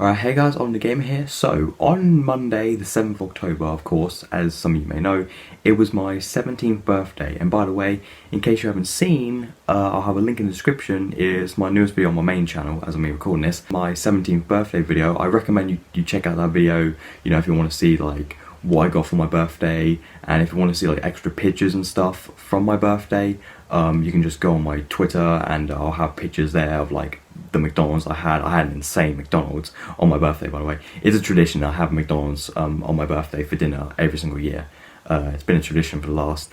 Alright, hey guys, On The Gamer here. So, on Monday, the 7th of October, of course, as some of you may know, it was my 17th birthday. And by the way, in case you haven't seen, I'll have a link in the description, is my newest video on my main channel, as I'm recording this, my 17th birthday video. I recommend you check out that video, you know, if you want to see, like, what I got for my birthday, and if you want to see, like, extra pictures and stuff from my birthday, you can just go on my Twitter, and I'll have pictures there of, like, the McDonald's I had an insane McDonald's on my birthday, by the way. It's a tradition. I have McDonald's on my birthday for dinner every single year. It's been a tradition for the last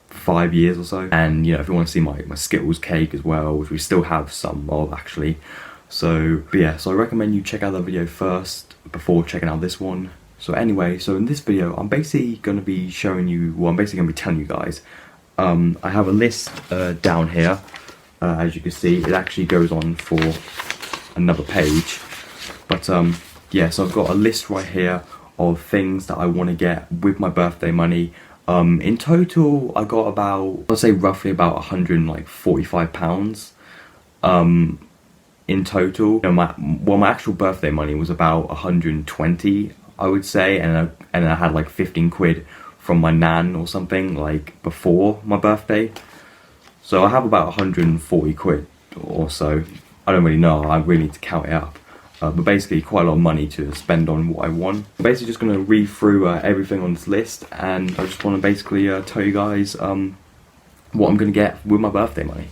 5 years or so. And you know, if you want to see my Skittles cake as well, which we still have some of actually. So but yeah, so I recommend you check out that video first before checking out this one. So anyway, so in this video I'm basically going to be showing you, well, I'm basically going to be telling you guys, I have a list down here. As you can see, it actually goes on for another page, but yeah, so I've got a list right here of things that I want to get with my birthday money. In total, I got about, I'll say roughly about £145 in total. You know, my actual birthday money was about 120, I would say, and I had like 15 quid from my nan or something, like before my birthday. So I have about 140 quid or so. I don't really know, I really need to count it up. But basically quite a lot of money to spend on what I want. I'm basically just going to read through everything on this list, and I just want to basically tell you guys what I'm going to get with my birthday money.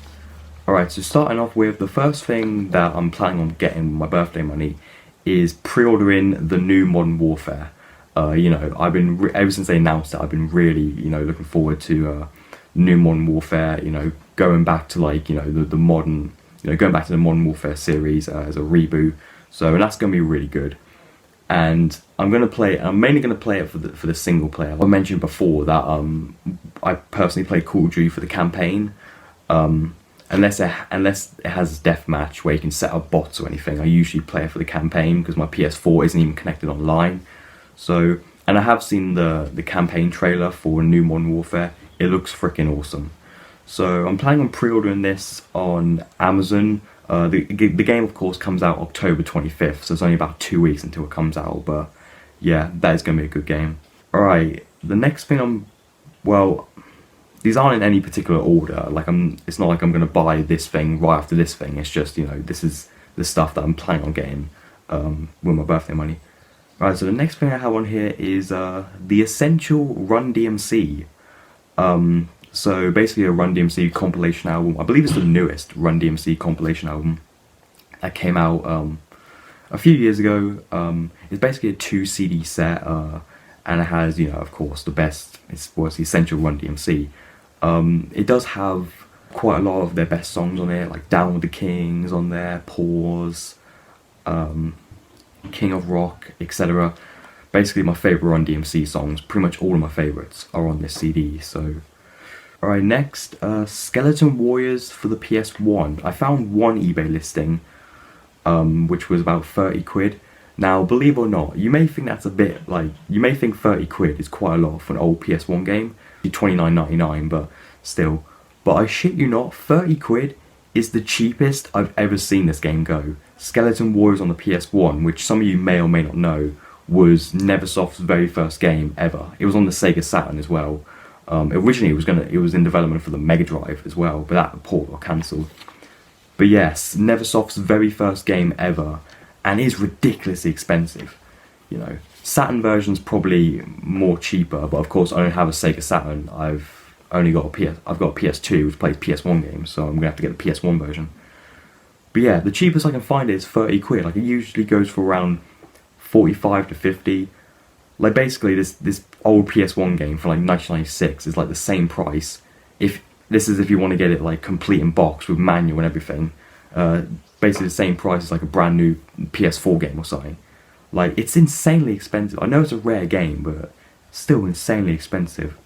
Alright, so starting off with, the first thing that I'm planning on getting with my birthday money is pre-ordering the new Modern Warfare. You know, I've been, ever since they announced it, I've been really, you know, looking forward to new Modern Warfare, you know, going back to, like, you know, the modern, you know, going back to the Modern Warfare series as a reboot. So, and that's going to be really good. And I'm mainly going to play it for the single player. I mentioned before that I personally play Call of Duty for the campaign. Unless it has deathmatch where you can set up bots or anything, I usually play it for the campaign because my PS4 isn't even connected online. So, and I have seen the campaign trailer for New Modern Warfare. It looks freaking awesome. So I'm planning on pre-ordering this on Amazon. The game, of course, comes out October 25th, so it's only about 2 weeks until it comes out, but yeah, that is going to be a good game. Alright, the next thing well, these aren't in any particular order. Like, it's not like I'm going to buy this thing right after this thing. It's just, you know, this is the stuff that I'm planning on getting with my birthday money. Alright, so the next thing I have on here is the Essential Run DMC. So basically a Run DMC compilation album. I believe it's the newest Run DMC compilation album that came out a few years ago. It's basically a 2 CD set, and it has, you know, of course, the best, it's the Essential Run DMC. It does have quite a lot of their best songs on it, like Down with the Kings on there, Pause, King of Rock, etc. Basically my favourite Run DMC songs, pretty much all of my favourites are on this CD, so... Alright, next, Skeleton Warriors for the PS1. I found one eBay listing, which was about 30 quid. Now, believe it or not, you may think that's a bit, like, you may think 30 quid is quite a lot for an old PS1 game. $29.99, but still. But I shit you not, 30 quid is the cheapest I've ever seen this game go. Skeleton Warriors on the PS1, which some of you may or may not know, was Neversoft's very first game ever. It was on the Sega Saturn as well. Originally it was in development for the Mega Drive as well, but that port got cancelled. But yes, Neversoft's very first game ever, and is ridiculously expensive. You know, Saturn version's probably more cheaper, but of course I don't have a Sega Saturn. I've got a PS2 which plays PS1 games, so I'm gonna have to get the PS1 version. But yeah, the cheapest I can find is 30 quid. Like, it usually goes for around 45 to 50. Like, basically this old PS1 game for like 1996 is like the same price. If you want to get it like complete in box with manual and everything, basically the same price as like a brand new PS4 game or something. Like, it's insanely expensive. I know it's a rare game, but still insanely expensive.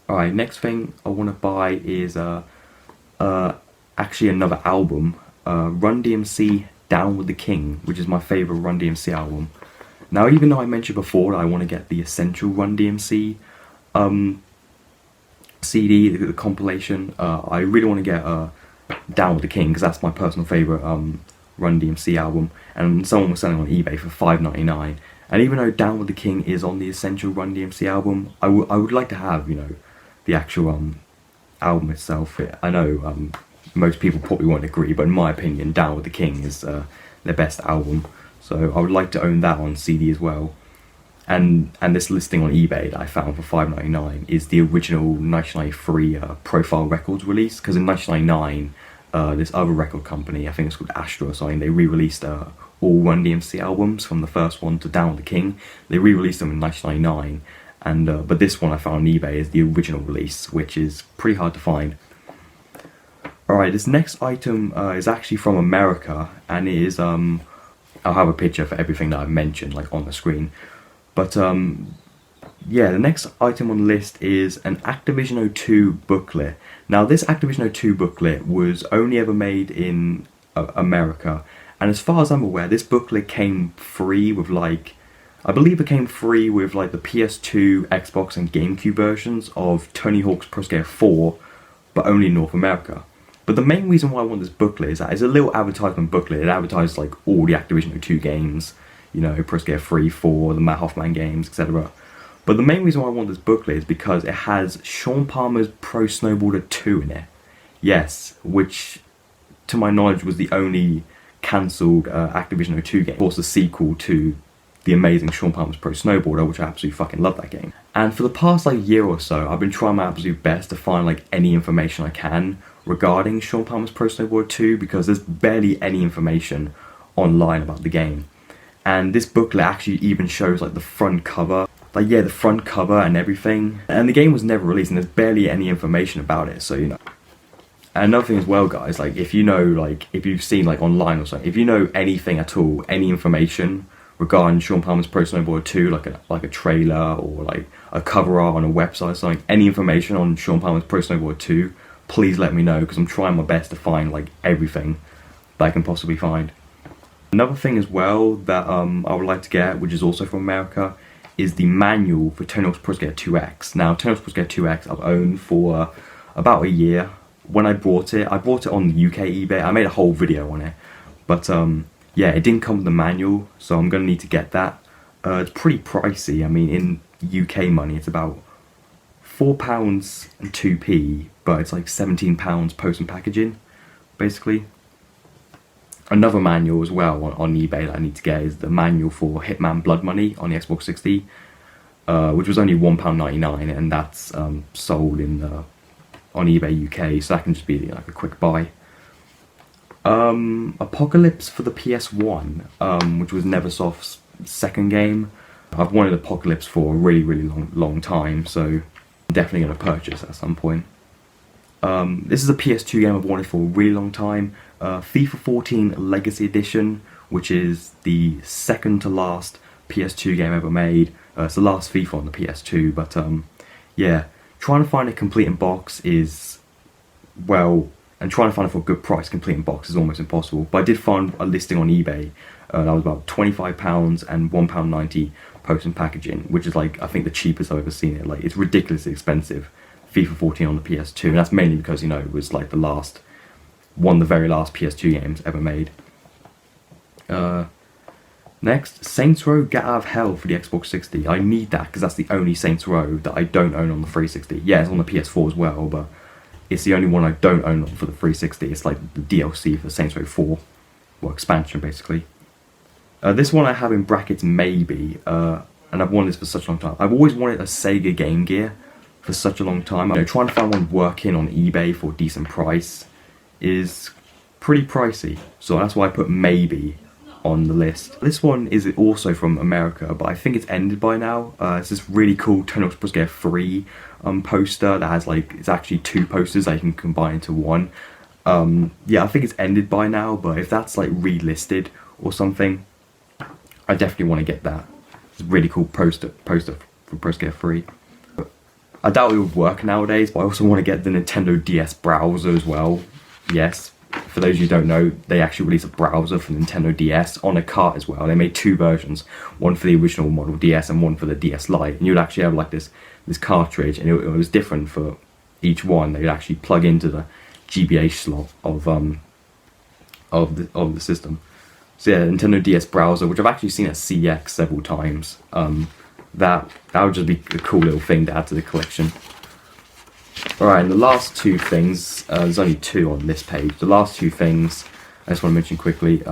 Alright, next thing I want to buy is actually another album, Run DMC Down with the King, which is my favourite Run DMC album. Now, even though I mentioned before that I want to get the Essential Run DMC CD, the compilation, I really want to get Down with the King, because that's my personal favourite Run DMC album, and someone was selling on eBay for $5.99. And even though Down with the King is on the Essential Run DMC album, I would like to have, you know, the actual album itself. I know most people probably won't agree, but in my opinion, Down with the King is their best album. So I would like to own that on CD as well. And this listing on eBay that I found for $5.99 is the original 1993 Profile Records release, because in 1999 this other record company, I think it's called Astra or something, they re-released all Run DMC albums from the first one to Down with the King. They re-released them in 1999, and but this one I found on eBay is the original release, which is pretty hard to find. Alright, this next item is actually from America, and it is, I'll have a picture for everything that I've mentioned, like, on the screen. But, yeah, the next item on the list is an Activision 02 booklet. Now, this Activision 02 booklet was only ever made in America, and as far as I'm aware, this booklet came free with, like, I believe it came free with, like, the PS2, Xbox, and GameCube versions of Tony Hawk's Pro Skater 4, but only in North America. But the main reason why I want this booklet is that it's a little advertisement booklet. It advertises, like, all the Activision 02 games, you know, Pro Skater 3, 4, the Matt Hoffman games, etc. But the main reason why I want this booklet is because it has Shaun Palmer's Pro Snowboarder 2 in it. Yes, which, to my knowledge, was the only cancelled Activision 02 game. Of course, the sequel to the amazing Shaun Palmer's Pro Snowboarder, which I absolutely fucking love that game. And for the past, like, year or so, I've been trying my absolute best to find, like, any information I can regarding Shaun Palmer's Pro Snowboarder 2, because there's barely any information online about the game. And this booklet actually even shows, like, the front cover, like, yeah, the front cover and everything. And the game was never released, and there's barely any information about it, so, you know. And another thing as well, guys, like, if you know, like, if you've seen, like, online or something, if you know anything at all, any information regarding Shaun Palmer's Pro Snowboarder 2, like a trailer or, like, a cover art on a website or something, any information on Shaun Palmer's Pro Snowboarder 2, please let me know, because I'm trying my best to find, like, everything that I can possibly find. Another thing as well that I would like to get, which is also from America, is the manual for Tony Hawk's Pro Skater 2X. Now, Tony Hawk's Pro Skater 2X I've owned for about a year. When I bought it on the UK eBay. I made a whole video on it. But, yeah, it didn't come with the manual, so I'm going to need to get that. It's pretty pricey. I mean, in UK money, it's about £4 and 2p, but it's like £17 post and packaging, basically. Another manual as well on eBay that I need to get is the manual for Hitman Blood Money on the Xbox 60, which was only £1.99, and that's sold on eBay UK, so that can just be like a quick buy. Apocalypse for the PS1, which was Neversoft's second game. I've wanted Apocalypse for a really, really long time, so I'm definitely going to purchase at some point. This is a PS2 game I've wanted for a really long time. FIFA 14 Legacy Edition, which is the second to last PS2 game ever made. It's the last FIFA on the PS2, but yeah, trying to find a complete in box is, well, and trying to find it for a good price complete in box is almost impossible. But I did find a listing on eBay that was about £25 and £1.90 post and packaging, which is, like, I think the cheapest I've ever seen it. Like, it's ridiculously expensive, FIFA 14 on the PS2, and that's mainly because, you know, it was like one of the very last PS2 games ever made. Next, Saints Row Get Out of Hell for the Xbox 60. I need that because that's the only Saints Row that I don't own on the 360. Yeah, it's on the PS4 as well, but it's the only one I don't own for the 360. It's like the DLC for Saints Row 4, well, expansion basically. This one I have in brackets maybe, and I've wanted this for such a long time. I've always wanted a Sega Game Gear for such a long time. You know, trying to find one working on eBay for a decent price is pretty pricey, so that's why I put maybe on the list. This one is also from America, but I think it's ended by now. It's this really cool Tony Hawk's Pro Skater 3 poster that has, like, it's actually two posters that you can combine into one. Yeah, I think it's ended by now, but if that's, like, relisted or something, I definitely want to get that. It's a really cool poster for Pro Skater 3. I doubt it would work nowadays, but I also want to get the Nintendo DS browser as well. Yes, for those of you who don't know, they actually released a browser for Nintendo DS on a cart as well. They made two versions, one for the original model DS and one for the DS Lite. And you'd actually have, like, this cartridge, and it was different for each one. They would actually plug into the GBA slot of the system. So yeah, Nintendo DS browser, which I've actually seen at CX several times. That would just be a cool little thing to add to the collection. Alright, and the last two things, there's only two on this page. The last two things I just want to mention quickly.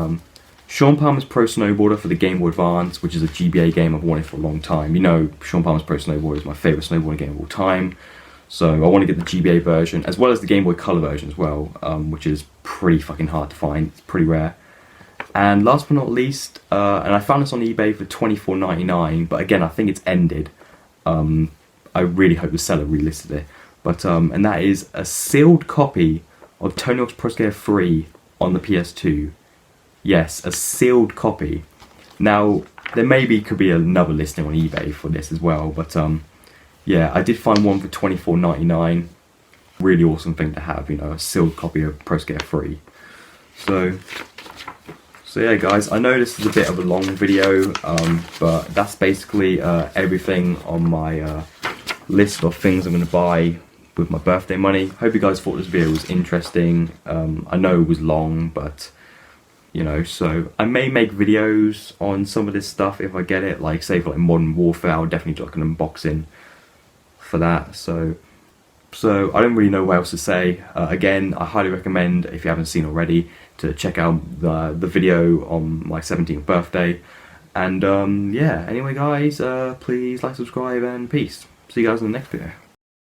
Shaun Palmer's Pro Snowboarder for the Game Boy Advance, which is a GBA game I've wanted for a long time. You know, Shaun Palmer's Pro Snowboarder is my favourite snowboarding game of all time. So I want to get the GBA version, as well as the Game Boy Color version as well, which is pretty fucking hard to find. It's pretty rare. And last but not least, and I found this on eBay for $24.99, but again, I think it's ended. I really hope the seller relisted it. But and that is a sealed copy of Tony Hawk's Pro Skater 3 on the PS2. Yes, a sealed copy. Now, there maybe could be another listing on eBay for this as well, but yeah, I did find one for $24.99. Really awesome thing to have, you know, a sealed copy of Pro Skater 3. So yeah, guys, I know this is a bit of a long video, but that's basically everything on my list of things I'm going to buy with my birthday money. Hope you guys thought this video was interesting. I know it was long, but you know, so I may make videos on some of this stuff if I get it, like say for like Modern Warfare. I'll definitely do like an unboxing for that. So I don't really know what else to say. Again, I highly recommend, if you haven't seen already, to check out the video on my 17th birthday. And yeah, anyway guys, please like, subscribe, and peace. See you guys in the next video.